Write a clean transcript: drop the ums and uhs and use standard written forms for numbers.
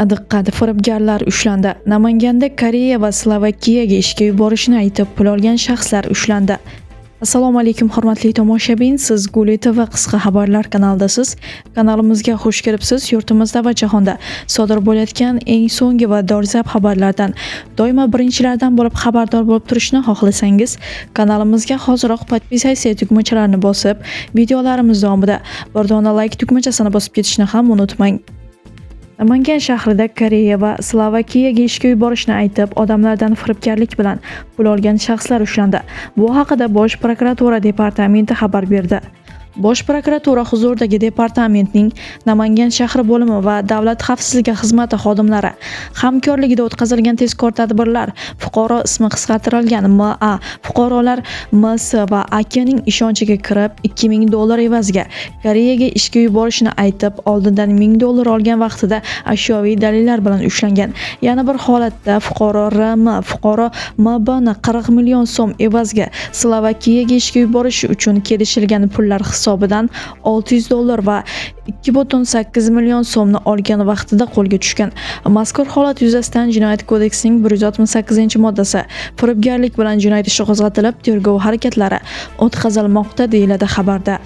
Diqqat, firibgarlar ushlandi. Namanganda Koreya va Slovakiyaga ishga yuborishni aytib pul olgan shaxslar ushlandi. Assalomu alaykum hurmatli tomoshabin, siz Guli TV qisqa xabarlar kanalidasiz. Kanalimizga xush kelibsiz. Yurtimizda va jahonda sodir bo'layotgan eng so'nggi va dolzarb xabarlardan doimo birinchilardan bo'lib xabardor bo'lib turishni xohlasangiz, kanalimizga hoziroq podpisatsiya tugmachalarini bosib, videolarimiz davomida bir dona like tugmachasini bosib ketishni ham unutmang. Namangan shahrida Koreya va Slovakiyaga ishga yuborishni aytib, odamlardan firibgarlik bilan pul olgan shaxslar ushlandi. Bu haqida Bosh prokuratura departamenti xabar berdi. Bosh prokuratura huzuridagi departamentning Namangan shahri bo'limi va Davlat xavfsizligi xizmati xodimlari hamkorligida o'tkazilgan tezkor tadbirlar fuqaro ismi qisqartirilgan MA fuqarolar MS va AKning ishonchiga kirib $2000 evaziga Koreyaga ishga yuborishni aytib, oldindan $1000 olgan vaqtida ashyoviy dalillar bilan ushlangan. Yana bir holatda fuqaro RM fuqaro MBni 40 million so'm evaziga Slovakiyaga ishga yuborish uchun kelishilgan pullar hisobidan $600 va 2,8 million so'mni olgan vaqtida qo'lga tushgan. Mazkur holat yuzasidan Jinoyat kodeksining 168-moddasi firibgarlik bilan jinoyat ishi qo'zg'atilib, tergov harakatlari o'tkazilmoqda deyiladi xabarda.